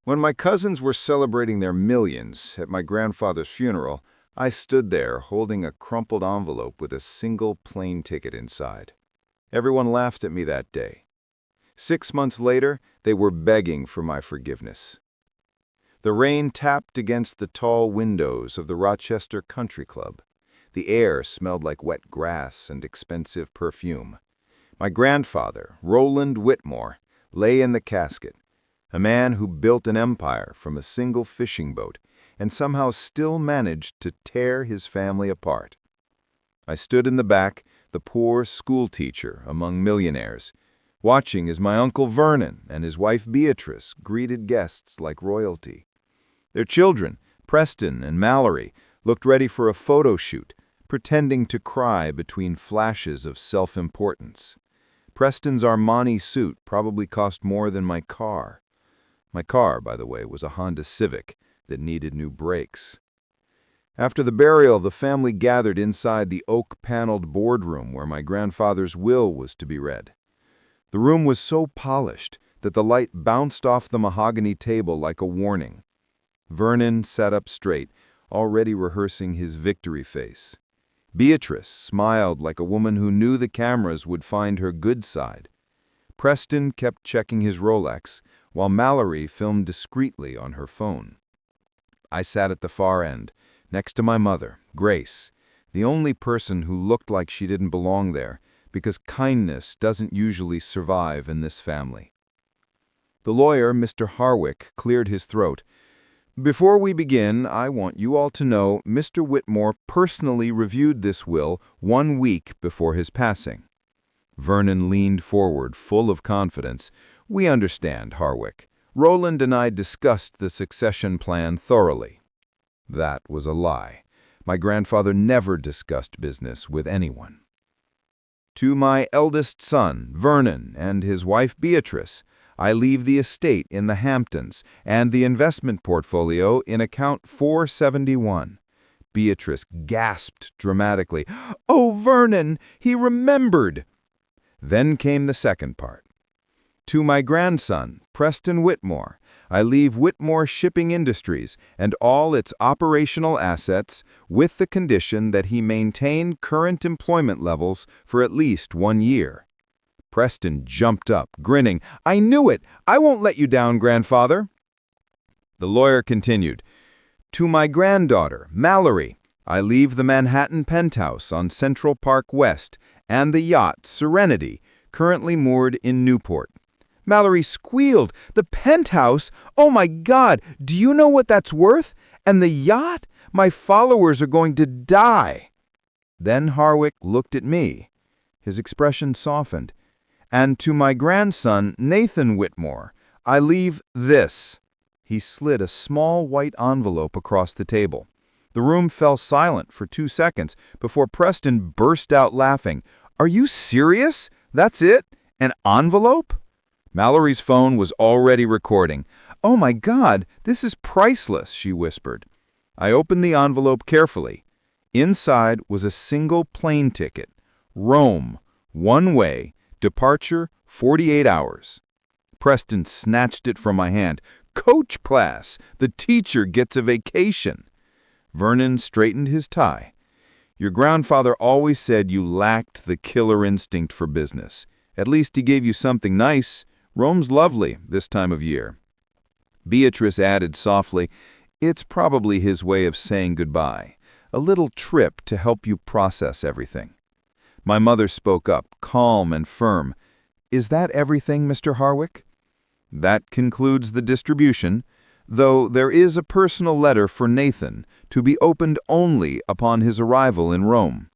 When my cousins were celebrating their millions at my grandfather's funeral, I stood there holding a crumpled envelope with a single plane ticket inside. Everyone laughed at me that day. 6 months later, they were begging for my forgiveness. The rain tapped against the tall windows of the Rochester Country Club. The air smelled like wet grass and expensive perfume. My grandfather, Roland Whitmore, lay in the casket, a man who built an empire from a single fishing boat and somehow still managed to tear his family apart. I stood in the back, the poor schoolteacher among millionaires, watching as my Uncle Vernon and his wife Beatrice greeted guests like royalty. Their children, Preston and Mallory, looked ready for a photo shoot, pretending to cry between flashes of self-importance. Preston's Armani suit probably cost more than my car. My car, by the way, was a Honda Civic that needed new brakes. After the burial, the family gathered inside the oak-paneled boardroom where my grandfather's will was to be read. The room was so polished that the light bounced off the mahogany table like a warning. Vernon sat up straight, already rehearsing his victory face. Beatrice smiled like a woman who knew the cameras would find her good side. Preston kept checking his Rolex, while Mallory filmed discreetly on her phone. I sat at the far end, next to my mother, Grace, the only person who looked like she didn't belong there, because kindness doesn't usually survive in this family. The lawyer, Mr. Harwick, cleared his throat. "Before we begin, I want you all to know Mr. Whitmore personally reviewed this will 1 week before his passing." Vernon leaned forward, full of confidence. "We understand, Harwick. Roland and I discussed the succession plan thoroughly." That was a lie. My grandfather never discussed business with anyone. "To my eldest son, Vernon, and his wife Beatrice, I leave the estate in the Hamptons and the investment portfolio in account 471. Beatrice gasped dramatically. "Oh, Vernon, he remembered!" Then came the second part. "To my grandson, Preston Whitmore, I leave Whitmore Shipping Industries and all its operational assets with the condition that he maintain current employment levels for at least 1 year. Preston jumped up, grinning. "I knew it! I won't let you down, grandfather." The lawyer continued. "To my granddaughter, Mallory, I leave the Manhattan penthouse on Central Park West and the yacht Serenity, currently moored in Newport." Mallory squealed. "The penthouse? Oh my God, do you know what that's worth? And the yacht? My followers are going to die." Then Harwick looked at me. His expression softened. "And to my grandson, Nathan Whitmore, I leave this." He slid a small white envelope across the table. The room fell silent for 2 seconds before Preston burst out laughing. "Are you serious? That's it? An envelope?" Mallory's phone was already recording. "Oh my God, this is priceless," she whispered. I opened the envelope carefully. Inside was a single plane ticket. Rome, one way, departure 48 hours. Preston snatched it from my hand. "Coach class! The teacher gets a vacation." Vernon straightened his tie. "Your grandfather always said you lacked the killer instinct for business. At least he gave you something nice. Rome's lovely this time of year." Beatrice added softly, "It's probably his way of saying goodbye. A little trip to help you process everything." My mother spoke up, calm and firm. "Is that everything, Mr. Harwick?" "That concludes the distribution, though there is a personal letter for Nathan to be opened only upon his arrival in Rome."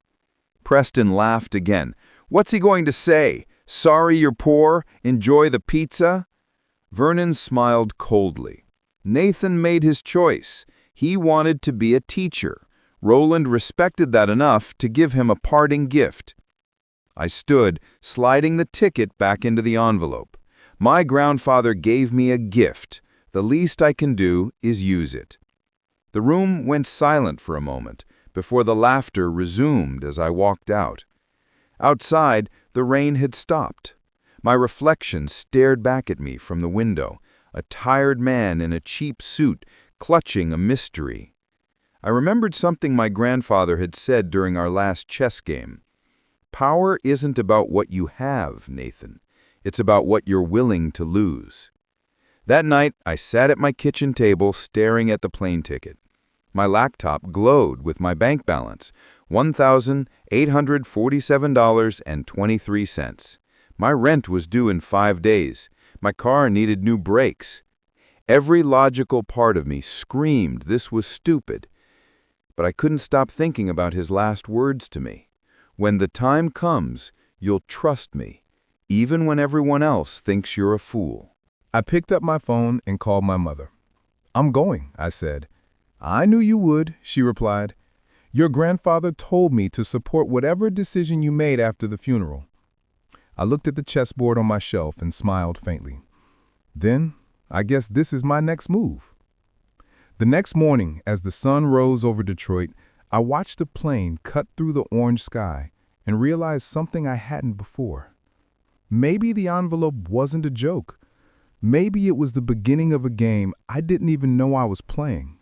Preston laughed again. "What's he going to say? Sorry you're poor? Enjoy the pizza?" Vernon smiled coldly. "Nathan made his choice. He wanted to be a teacher. Roland respected that enough to give him a parting gift." I stood, sliding the ticket back into the envelope. My grandfather gave me a gift. The least I can do is use it. The room went silent for a moment before the laughter resumed as I walked out. Outside, the rain had stopped. My reflection stared back at me from the window, a tired man in a cheap suit clutching a mystery. I remembered something my grandfather had said during our last chess game. Power isn't about what you have, Nathan. It's about what you're willing to lose. That night, I sat at my kitchen table staring at the plane ticket. My laptop glowed with my bank balance, $1,847.23. My rent was due in 5 days. My car needed new brakes. Every logical part of me screamed this was stupid. But I couldn't stop thinking about his last words to me. When the time comes, you'll trust me, even when everyone else thinks you're a fool. I picked up my phone and called my mother. "I'm going," I said. "I knew you would," she replied. "Your grandfather told me to support whatever decision you made after the funeral." I looked at the chessboard on my shelf and smiled faintly. Then, I guess this is my next move. The next morning, as the sun rose over Detroit, I watched a plane cut through the orange sky and realized something I hadn't before. Maybe the envelope wasn't a joke. Maybe it was the beginning of a game I didn't even know I was playing.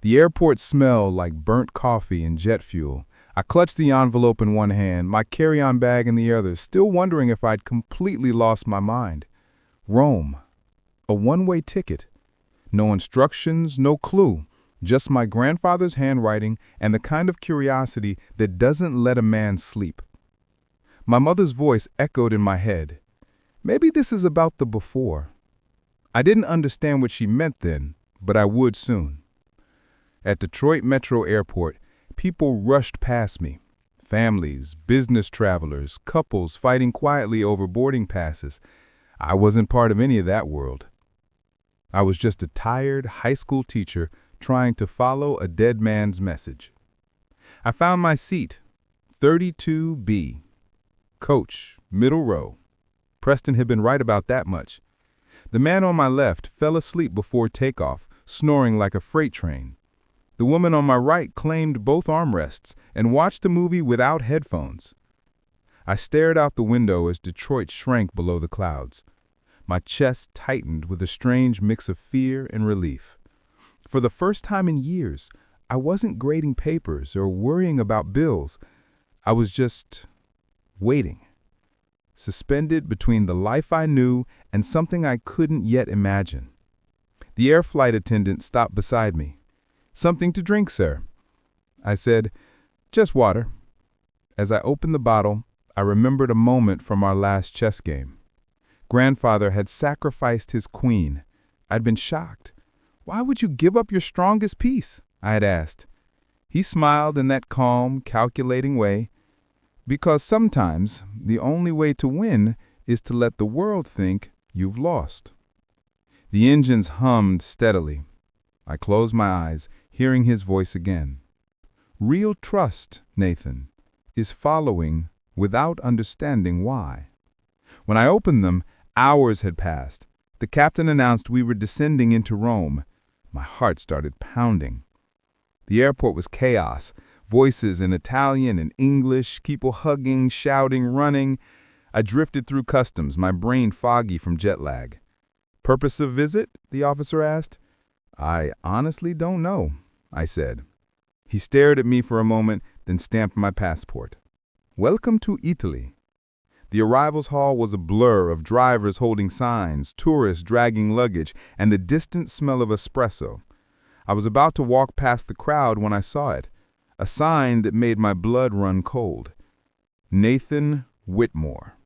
The airport smelled like burnt coffee and jet fuel. I clutched the envelope in one hand, my carry-on bag in the other, still wondering if I'd completely lost my mind. Rome. A one-way ticket. No instructions, no clue. Just my grandfather's handwriting and the kind of curiosity that doesn't let a man sleep. My mother's voice echoed in my head. Maybe this is about the before. I didn't understand what she meant then, but I would soon. At Detroit Metro Airport, people rushed past me. Families, business travelers, couples fighting quietly over boarding passes. I wasn't part of any of that world. I was just a tired high school teacher trying to follow a dead man's message. I found my seat, 32B. Coach, middle row. Preston had been right about that much. The man on my left fell asleep before takeoff, snoring like a freight train. The woman on my right claimed both armrests and watched a movie without headphones. I stared out the window as Detroit shrank below the clouds. My chest tightened with a strange mix of fear and relief. For the first time in years, I wasn't grading papers or worrying about bills. I was just waiting, suspended between the life I knew and something I couldn't yet imagine. The air flight attendant stopped beside me. "Something to drink, sir?" I said, "Just water." As I opened the bottle, I remembered a moment from our last chess game. Grandfather had sacrificed his queen. I'd been shocked. "Why would you give up your strongest piece?" I had asked. He smiled in that calm, calculating way. "Because sometimes the only way to win is to let the world think you've lost." The engines hummed steadily. I closed my eyes, hearing his voice again. "Real trust, Nathan, is following without understanding why." When I opened them, hours had passed. The captain announced we were descending into Rome. My heart started pounding. The airport was chaos. Voices in Italian and English, people hugging, shouting, running. I drifted through customs, my brain foggy from jet lag. "Purpose of visit?" the officer asked. "I honestly don't know," I said. He stared at me for a moment, then stamped my passport. "Welcome to Italy." The arrivals hall was a blur of drivers holding signs, tourists dragging luggage, and the distant smell of espresso. I was about to walk past the crowd when I saw it, a sign that made my blood run cold. Nathan Whitmore.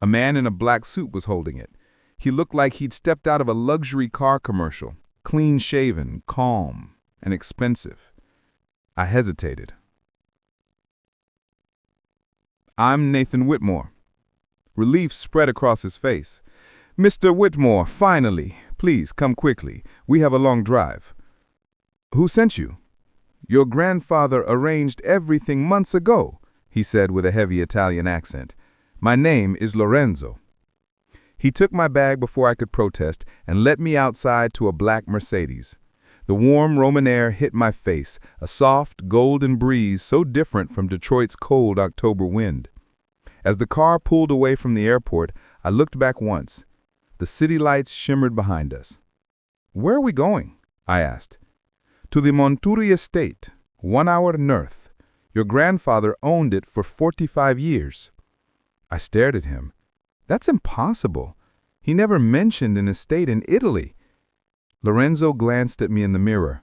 A man in a black suit was holding it. He looked like he'd stepped out of a luxury car commercial, clean-shaven, calm, and expensive. I hesitated. "I'm Nathan Whitmore." Relief spread across his face. "Mr. Whitmore, finally. Please come quickly. We have a long drive." "Who sent you?" "Your grandfather arranged everything months ago," he said with a heavy Italian accent. "My name is Lorenzo." He took my bag before I could protest and led me outside to a black Mercedes. The warm Roman air hit my face, a soft, golden breeze so different from Detroit's cold October wind. As the car pulled away from the airport, I looked back once. The city lights shimmered behind us. "Where are we going?" I asked. "To the Monturi estate, 1 hour north. Your grandfather owned it for 45 years. I stared at him. "That's impossible. He never mentioned an estate in Italy." Lorenzo glanced at me in the mirror.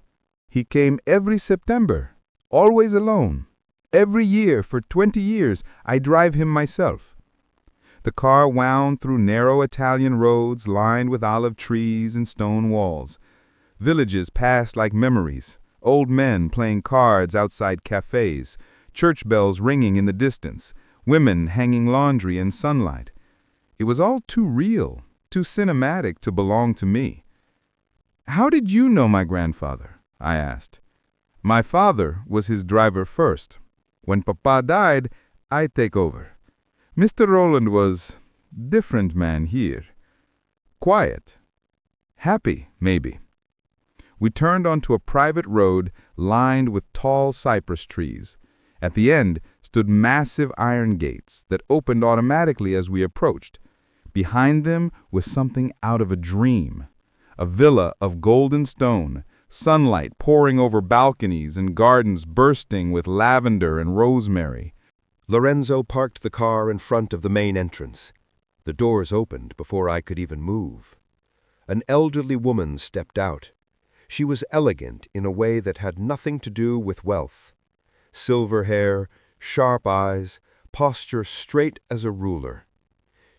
"He came every September, always alone. Every year for 20 years, I drive him myself." The car wound through narrow Italian roads lined with olive trees and stone walls. Villages passed like memories, old men playing cards outside cafes, church bells ringing in the distance, women hanging laundry in sunlight. It was all too real, too cinematic to belong to me. "How did you know my grandfather?" I asked. "My father was his driver first. When Papa died, I take over. Mr. Roland was different man here. Quiet. Happy, maybe." We turned onto a private road lined with tall cypress trees. At the end stood massive iron gates that opened automatically as we approached. Behind them was something out of a dream. A villa of golden stone, sunlight pouring over balconies and gardens bursting with lavender and rosemary. Lorenzo parked the car in front of the main entrance. The doors opened before I could even move. An elderly woman stepped out. She was elegant in a way that had nothing to do with wealth. Silver hair, sharp eyes, posture straight as a ruler.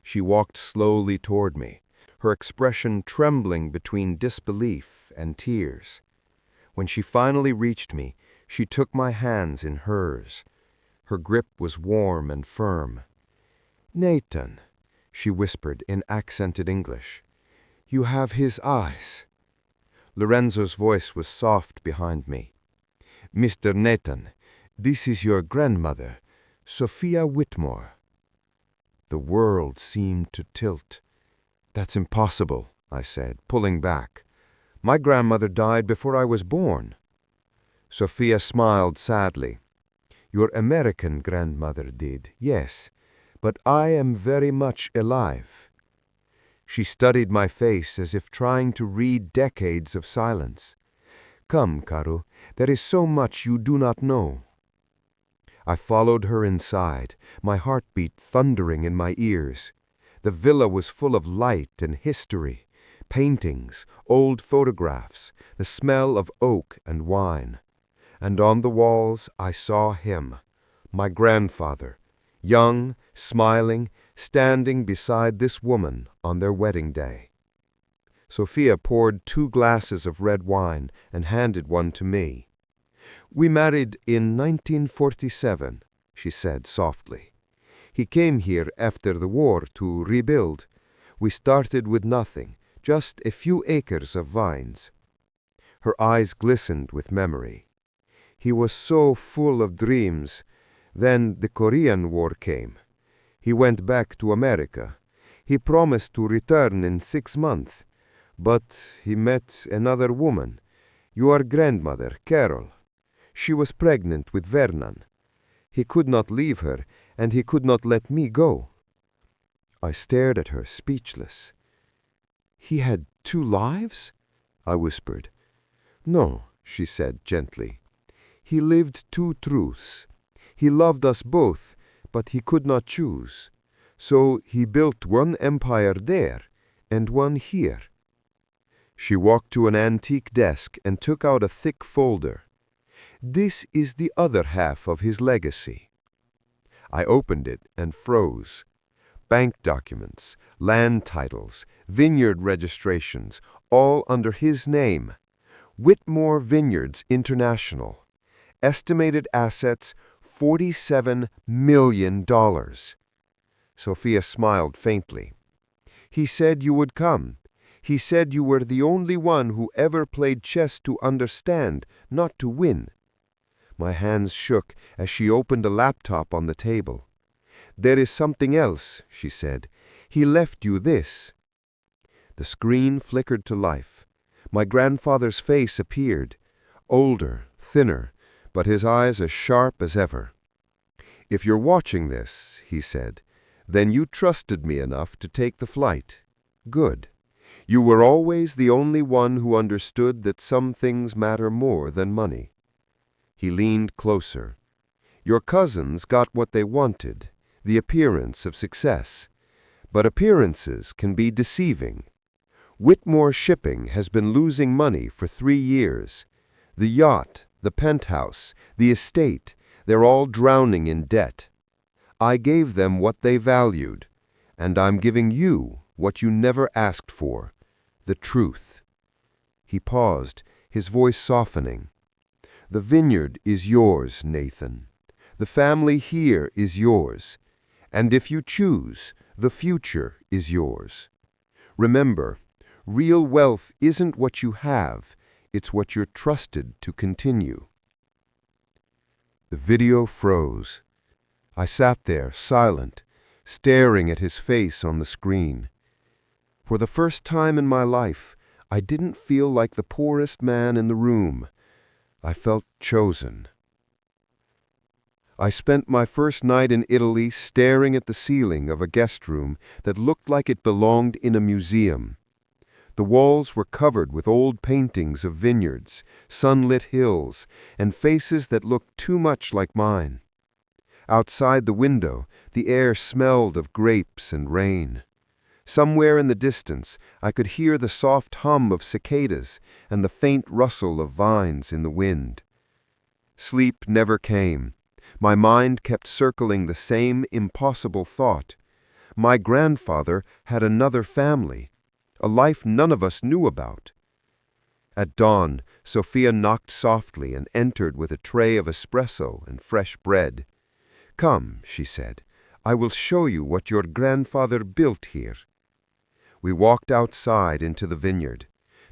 She walked slowly toward me, her expression trembling between disbelief and tears. When she finally reached me, she took my hands in hers. Her grip was warm and firm. "Nathan," she whispered in accented English, "you have his eyes." Lorenzo's voice was soft behind me. "Mr. Nathan, this is your grandmother, Sophia Whitmore." The world seemed to tilt. "That's impossible," I said, pulling back. "My grandmother died before I was born." Sophia smiled sadly. "Your American grandmother did, yes, but I am very much alive." She studied my face as if trying to read decades of silence. "Come, Caro, there is so much you do not know." I followed her inside, my heartbeat thundering in my ears. The villa was full of light and history, paintings, old photographs, the smell of oak and wine. And on the walls I saw him, my grandfather, young, smiling, standing beside this woman on their wedding day. Sophia poured 2 glasses of red wine and handed one to me. "We married in 1947, she said softly. "He came here after the war to rebuild. We started with nothing, just a few acres of vines." Her eyes glistened with memory. "He was so full of dreams. Then the Korean War came. He went back to America. He promised to return in 6 months. But he met another woman, your grandmother, Carol. She was pregnant with Vernon. He could not leave her, and he could not let me go." I stared at her, speechless. "He had 2 lives?" I whispered. "No," she said gently. "He lived 2 truths. He loved us both, but he could not choose. So he built one empire there and one here." She walked to an antique desk and took out a thick folder. "This is the other half of his legacy." I opened it and froze. Bank documents, land titles, vineyard registrations, all under his name. Whitmore Vineyards International. Estimated assets, $47 million. Sophia smiled faintly. "He said you would come. He said you were the only one who ever played chess to understand, not to win." My hands shook as she opened a laptop on the table. "There is something else," she said. "He left you this." The screen flickered to life. My grandfather's face appeared, older, thinner, but his eyes as sharp as ever. "If you're watching this," he said, "then you trusted me enough to take the flight. Good. You were always the only one who understood that some things matter more than money. He leaned closer. Your cousins got what they wanted, the appearance of success. But appearances can be deceiving. Whitmore Shipping has been losing money for 3 years. The yacht, the penthouse, the estate, they're all drowning in debt. I gave them what they valued, and I'm giving you what you never asked for, the truth. He paused, his voice softening. The vineyard is yours, Nathan. The family here is yours. And if you choose, the future is yours. Remember, real wealth isn't what you have, it's what you're trusted to continue. The video froze. I sat there, silent, staring at his face on the screen. For the first time in my life, I didn't feel like the poorest man in the room. I felt chosen. I spent my first night in Italy staring at the ceiling of a guest room that looked like it belonged in a museum. The walls were covered with old paintings of vineyards, sunlit hills, and faces that looked too much like mine. Outside the window, the air smelled of grapes and rain. Somewhere in the distance, I could hear the soft hum of cicadas and the faint rustle of vines in the wind. Sleep never came. My mind kept circling the same impossible thought. My grandfather had another family, a life none of us knew about. At dawn, Sophia knocked softly and entered with a tray of espresso and fresh bread. "Come," she said, "I will show you what your grandfather built here." We walked outside into the vineyard.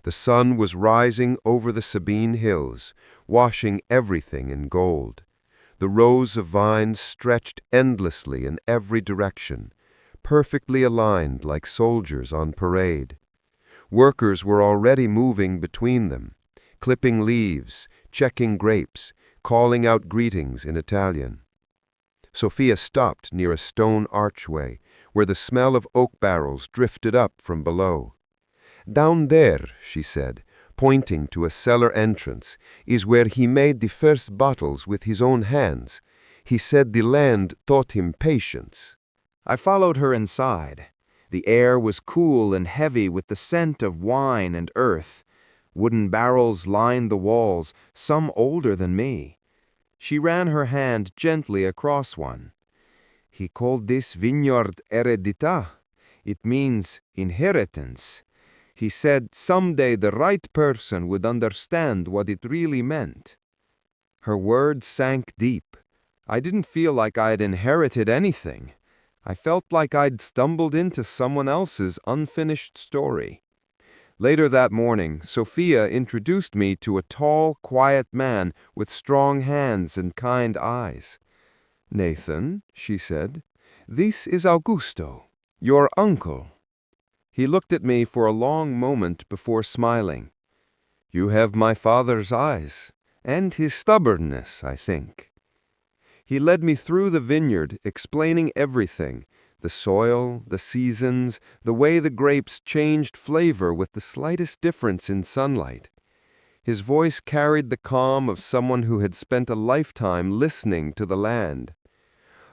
The sun was rising over the Sabine hills, washing everything in gold. The rows of vines stretched endlessly in every direction, perfectly aligned like soldiers on parade. Workers were already moving between them, clipping leaves, checking grapes, calling out greetings in Italian. Sophia stopped near a stone archway, where the smell of oak barrels drifted up from below. "Down there," she said, pointing to a cellar entrance, "is where he made the first bottles with his own hands. He said the land taught him patience." I followed her inside. The air was cool and heavy with the scent of wine and earth. Wooden barrels lined the walls, some older than me. She ran her hand gently across one. "He called this vineyard Eredità. It means inheritance. He said someday the right person would understand what it really meant." Her words sank deep. I didn't feel like I'd inherited anything. I felt like I'd stumbled into someone else's unfinished story. Later that morning, Sophia introduced me to a tall, quiet man with strong hands and kind eyes. "Nathan," she said, "this is Augusto, your uncle." He looked at me for a long moment before smiling. "You have my father's eyes, and his stubbornness, I think." He led me through the vineyard, explaining everything: the soil, the seasons, the way the grapes changed flavor with the slightest difference in sunlight. His voice carried the calm of someone who had spent a lifetime listening to the land.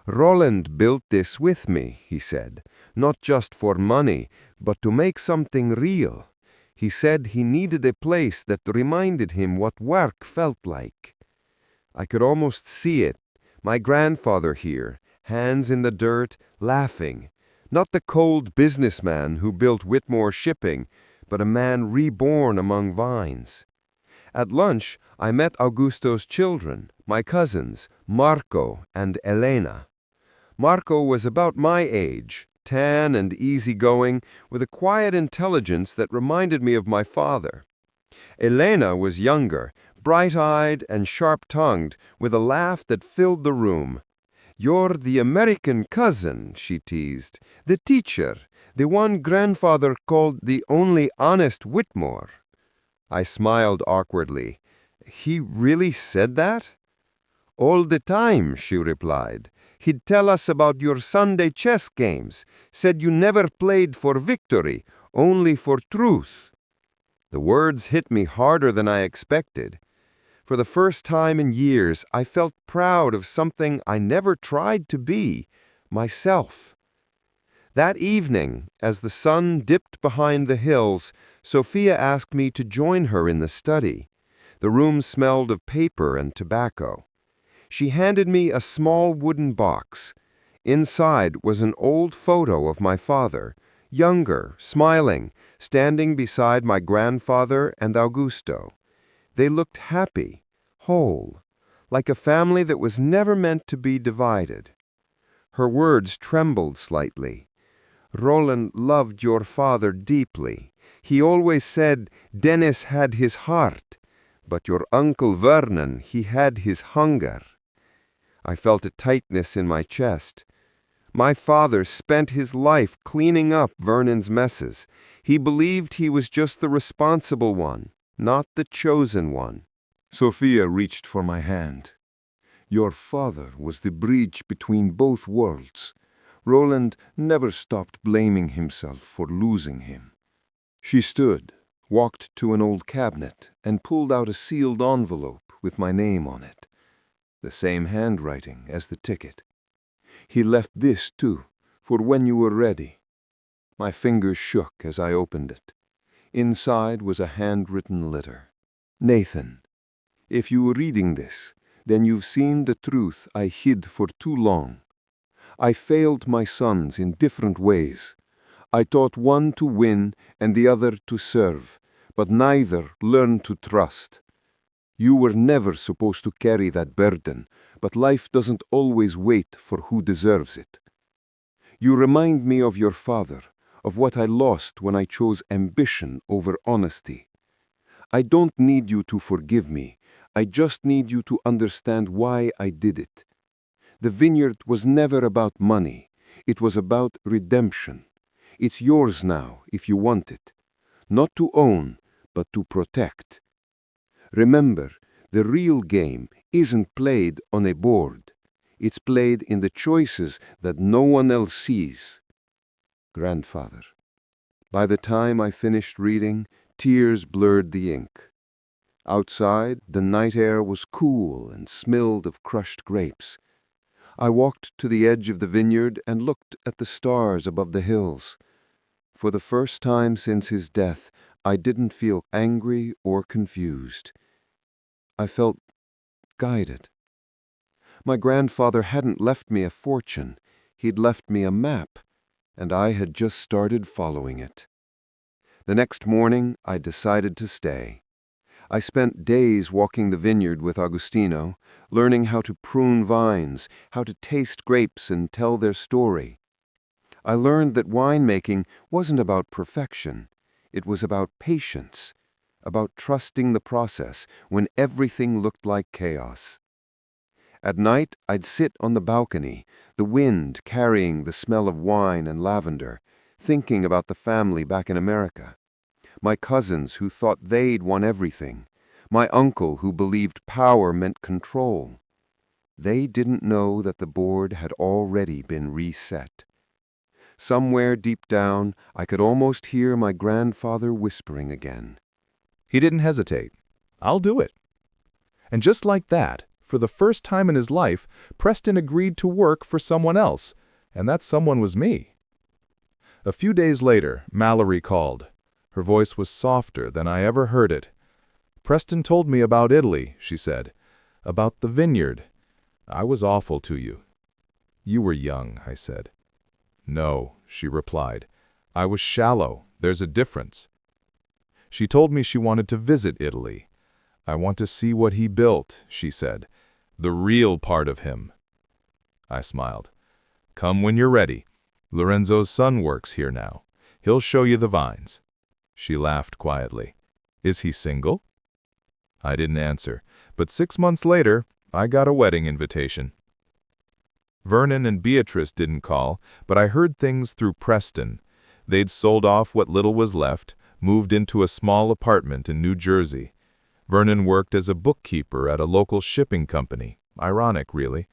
"Roland built this with me," he said, "not just for money, but to make something real. He said he needed a place that reminded him what work felt like." I could almost see it. My grandfather here, hands in the dirt, laughing. Not the cold businessman who built Whitmore Shipping, but a man reborn among vines. At lunch, I met Augusto's children, my cousins, Marco and Elena. Marco was about my age, tan and easygoing, with a quiet intelligence that reminded me of my father. Elena was younger, bright-eyed and sharp-tongued, with a laugh that filled the room. "You're the American cousin," she teased, "the teacher, the one grandfather called the only honest Whitmore." I smiled awkwardly. "He really said that?" "All the time," she replied. "He'd tell us about your Sunday chess games, said you never played for victory, only for truth." The words hit me harder than I expected. For the first time in years, I felt proud of something I never tried to be, myself. That evening, as the sun dipped behind the hills, Sophia asked me to join her in the study. The room smelled of paper and tobacco. She handed me a small wooden box. Inside was an old photo of my father, younger, smiling, standing beside my grandfather and Augusto. They looked happy, whole, like a family that was never meant to be divided. Her words trembled slightly. "Roland loved your father deeply. He always said Dennis had his heart, but your Uncle Vernon, he had his hunger." I felt a tightness in my chest. My father spent his life cleaning up Vernon's messes. He believed he was just the responsible one, not the chosen one. Sophia reached for my hand. "Your father was the bridge between both worlds. Roland never stopped blaming himself for losing him." She stood, walked to an old cabinet, and pulled out a sealed envelope with my name on it. The same handwriting as the ticket. "He left this, too, for when you were ready." My fingers shook as I opened it. Inside was a handwritten letter. "Nathan, if you were reading this, then you've seen the truth I hid for too long. I failed my sons in different ways. I taught one to win and the other to serve, but neither learned to trust. You were never supposed to carry that burden, but life doesn't always wait for who deserves it. You remind me of your father, of what I lost when I chose ambition over honesty. I don't need you to forgive me. I just need you to understand why I did it. The vineyard was never about money. It was about redemption. It's yours now, if you want it. Not to own, but to protect. Remember, the real game isn't played on a board. It's played in the choices that no one else sees." Grandfather. By the time I finished reading, tears blurred the ink. Outside, the night air was cool and smelled of crushed grapes. I walked to the edge of the vineyard and looked at the stars above the hills. For the first time since his death, I didn't feel angry or confused. I felt guided. My grandfather hadn't left me a fortune. He'd left me a map, and I had just started following it. The next morning, I decided to stay. I spent days walking the vineyard with Agustino, learning how to prune vines, how to taste grapes and tell their story. I learned that winemaking wasn't about perfection. It was about patience, about trusting the process when everything looked like chaos. At night, I'd sit on the balcony, the wind carrying the smell of wine and lavender, thinking about the family back in America. My cousins who thought they'd won everything. My uncle who believed power meant control. They didn't know that the board had already been reset. Somewhere deep down, I could almost hear my grandfather whispering again. He didn't hesitate. "I'll do it." And just like that, for the first time in his life, Preston agreed to work for someone else, and that someone was me. A few days later, Mallory called. Her voice was softer than I ever heard it. "Preston told me about Italy," she said. "About the vineyard. I was awful to you." "You were young," I said. "No," she replied. "I was shallow. There's a difference." She told me she wanted to visit Italy. "I want to see what he built," she said. "The real part of him." I smiled. "Come when you're ready. Lorenzo's son works here now. He'll show you the vines." She laughed quietly. "Is he single?" I didn't answer, but 6 months later, I got a wedding invitation. Vernon and Beatrice didn't call, but I heard things through Preston. They'd sold off what little was left, moved into a small apartment in New Jersey. Vernon worked as a bookkeeper at a local shipping company. Ironic, really.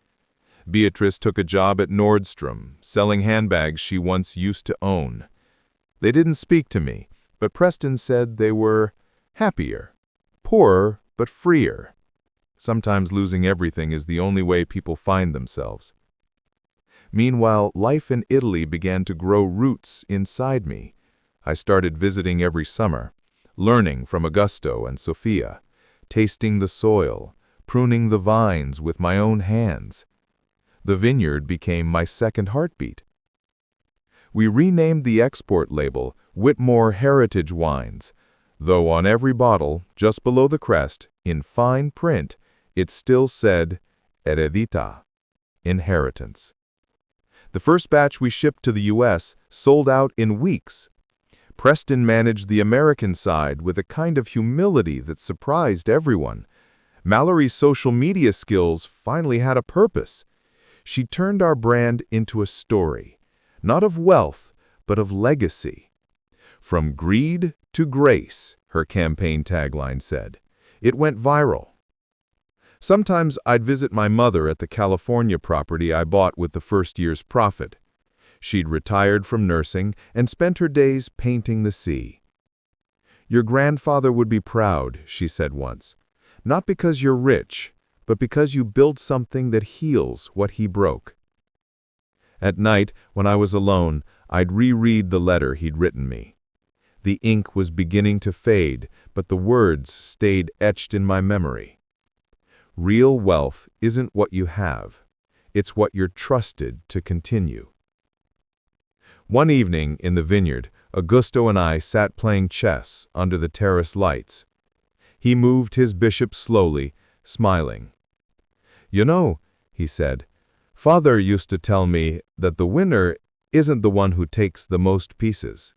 Beatrice took a job at Nordstrom, selling handbags she once used to own. They didn't speak to me, but Preston said they were happier, poorer, but freer. Sometimes losing everything is the only way people find themselves. Meanwhile, life in Italy began to grow roots inside me. I started visiting every summer, learning from Augusto and Sofia, tasting the soil, pruning the vines with my own hands. The vineyard became my second heartbeat. We renamed the export label Whitmore Heritage Wines, though on every bottle, just below the crest, in fine print, it still said Eredità, inheritance. The first batch we shipped to the U.S. sold out in weeks. Preston managed the American side with a kind of humility that surprised everyone. Mallory's social media skills finally had a purpose. She turned our brand into a story, not of wealth, but of legacy. From greed to grace, her campaign tagline said. It went viral. Sometimes I'd visit my mother at the California property I bought with the first year's profit. She'd retired from nursing and spent her days painting the sea. "Your grandfather would be proud," she said once, "not because you're rich, but because you built something that heals what he broke." At night, when I was alone, I'd reread the letter he'd written me. The ink was beginning to fade, but the words stayed etched in my memory. Real wealth isn't what you have. It's what you're trusted to continue. One evening in the vineyard, Augusto and I sat playing chess under the terrace lights. He moved his bishop slowly, smiling. "You know," he said, "Father used to tell me that the winner isn't the one who takes the most pieces.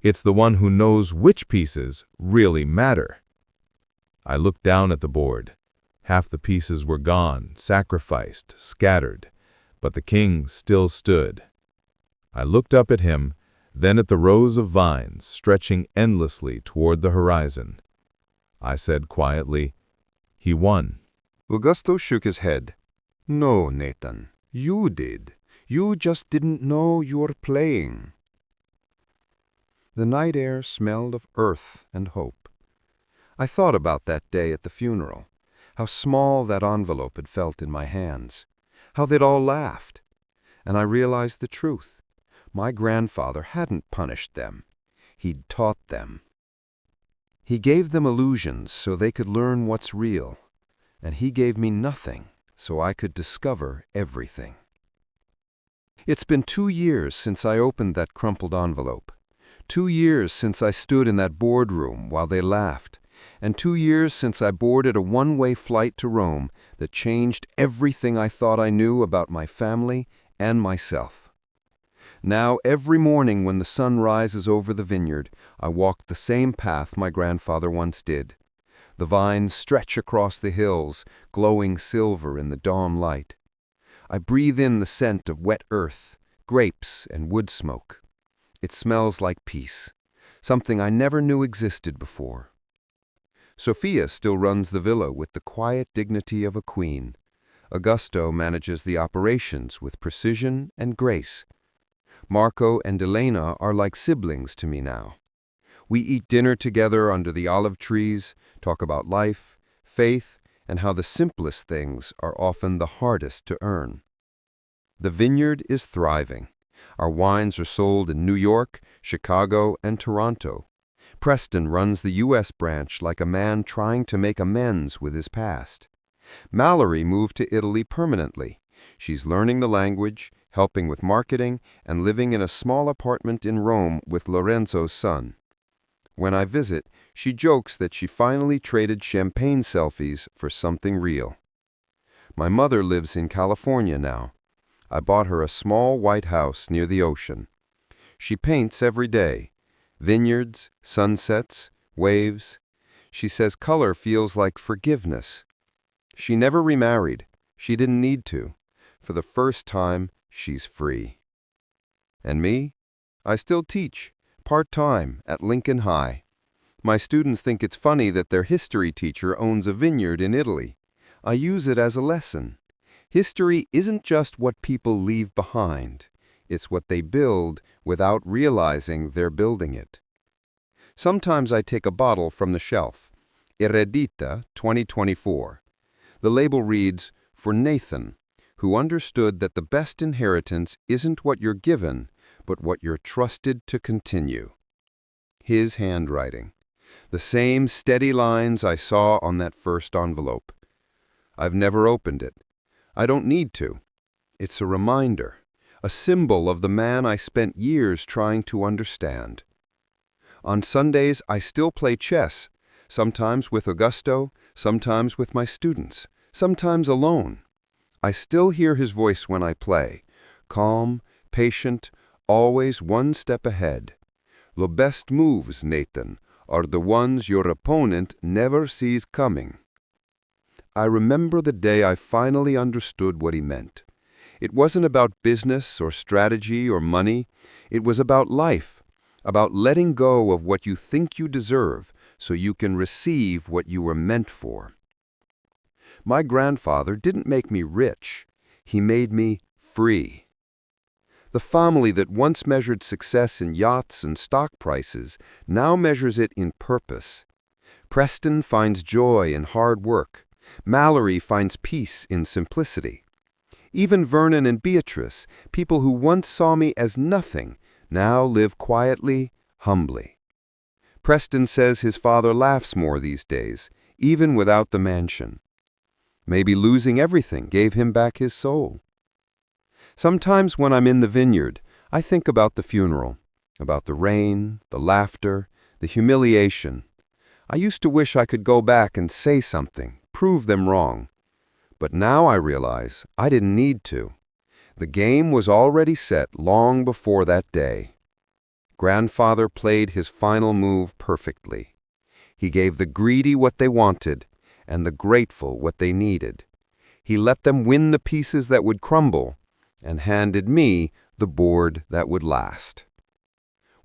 It's the one who knows which pieces really matter." I looked down at the board. Half the pieces were gone, sacrificed, scattered, but the king still stood. I looked up at him, then at the rows of vines stretching endlessly toward the horizon. I said quietly, "He won." Augusto shook his head. "No, Nathan, you did. You just didn't know you were playing." The night air smelled of earth and hope. I thought about that day at the funeral. How small that envelope had felt in my hands, how they'd all laughed. And I realized the truth. My grandfather hadn't punished them. He'd taught them. He gave them illusions so they could learn what's real, and he gave me nothing so I could discover everything. It's been 2 years since I opened that crumpled envelope, 2 years since I stood in that boardroom while they laughed, and 2 years since I boarded a one-way flight to Rome that changed everything I thought I knew about my family and myself. Now, every morning when the sun rises over the vineyard, I walk the same path my grandfather once did. The vines stretch across the hills, glowing silver in the dawn light. I breathe in the scent of wet earth, grapes, and wood smoke. It smells like peace, something I never knew existed before. Sofia still runs the villa with the quiet dignity of a queen. Augusto manages the operations with precision and grace. Marco and Elena are like siblings to me now. We eat dinner together under the olive trees, talk about life, faith, and how the simplest things are often the hardest to earn. The vineyard is thriving. Our wines are sold in New York, Chicago, and Toronto. Preston runs the U.S. branch like a man trying to make amends with his past. Mallory moved to Italy permanently. She's learning the language, helping with marketing, and living in a small apartment in Rome with Lorenzo's son. When I visit, she jokes that she finally traded champagne selfies for something real. My mother lives in California now. I bought her a small white house near the ocean. She paints every day. Vineyards, sunsets, waves. She says color feels like forgiveness. She never remarried. She didn't need to. For the first time, she's free. And me? I still teach, part-time, at Lincoln High. My students think it's funny that their history teacher owns a vineyard in Italy. I use it as a lesson. History isn't just what people leave behind. It's what they build without realizing they're building it. Sometimes I take a bottle from the shelf. Eredità 2024. The label reads, "For Nathan, who understood that the best inheritance isn't what you're given, but what you're trusted to continue." His handwriting. The same steady lines I saw on that first envelope. I've never opened it. I don't need to. It's a reminder, a symbol of the man I spent years trying to understand. On Sundays, I still play chess, sometimes with Augusto, sometimes with my students, sometimes alone. I still hear his voice when I play, calm, patient, always one step ahead. The best moves, Nathan, are the ones your opponent never sees coming. I remember the day I finally understood what he meant. It wasn't about business or strategy or money. It was about life, about letting go of what you think you deserve so you can receive what you were meant for. My grandfather didn't make me rich. He made me free. The family that once measured success in yachts and stock prices now measures it in purpose. Preston finds joy in hard work. Mallory finds peace in simplicity. Even Vernon and Beatrice, people who once saw me as nothing, now live quietly, humbly. Preston says his father laughs more these days, even without the mansion. Maybe losing everything gave him back his soul. Sometimes when I'm in the vineyard, I think about the funeral, about the rain, the laughter, the humiliation. I used to wish I could go back and say something, prove them wrong. But now I realize I didn't need to. The game was already set long before that day. Grandfather played his final move perfectly. He gave the greedy what they wanted and the grateful what they needed. He let them win the pieces that would crumble and handed me the board that would last.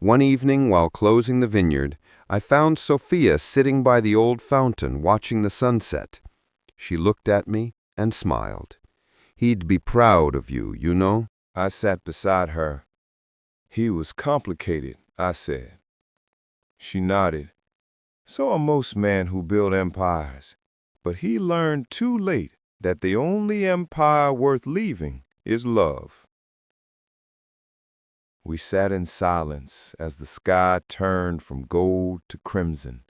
One evening while closing the vineyard, I found Sophia sitting by the old fountain watching the sunset. She looked at me and smiled. "He'd be proud of you, you know." I sat beside her. "He was complicated," I said. She nodded. "So are most men who build empires. But he learned too late that the only empire worth leaving is love." We sat in silence as the sky turned from gold to crimson.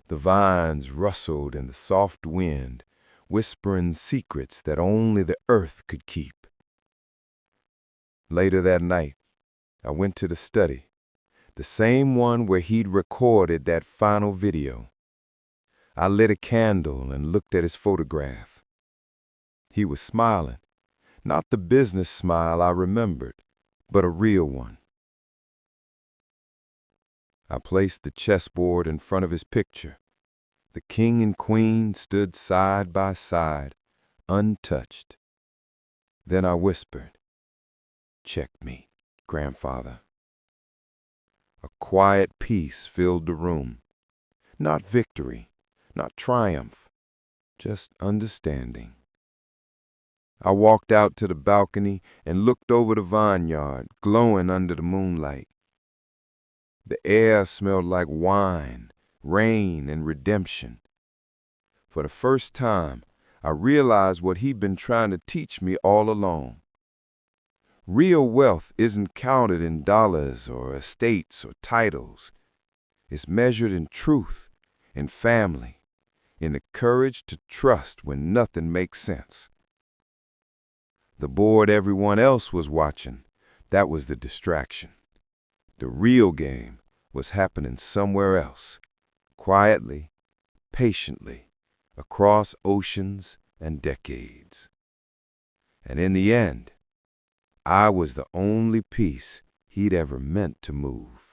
The vines rustled in the soft wind, whispering secrets that only the earth could keep. Later that night, I went to the study, the same one where he'd recorded that final video. I lit a candle and looked at his photograph. He was smiling, not the business smile I remembered, but a real one. I placed the chessboard in front of his picture. The king and queen stood side by side, untouched. Then I whispered, "Checkmate, grandfather." A quiet peace filled the room. Not victory, not triumph, just understanding. I walked out to the balcony and looked over the vineyard, glowing under the moonlight. The air smelled like wine, rain, and redemption. For the first time, I realized what he'd been trying to teach me all along. Real wealth isn't counted in dollars or estates or titles. It's measured in truth, in family, in the courage to trust when nothing makes sense. The board everyone else was watching, that was the distraction. The real game was happening somewhere else, quietly, patiently, across oceans and decades. And in the end, I was the only piece he'd ever meant to move.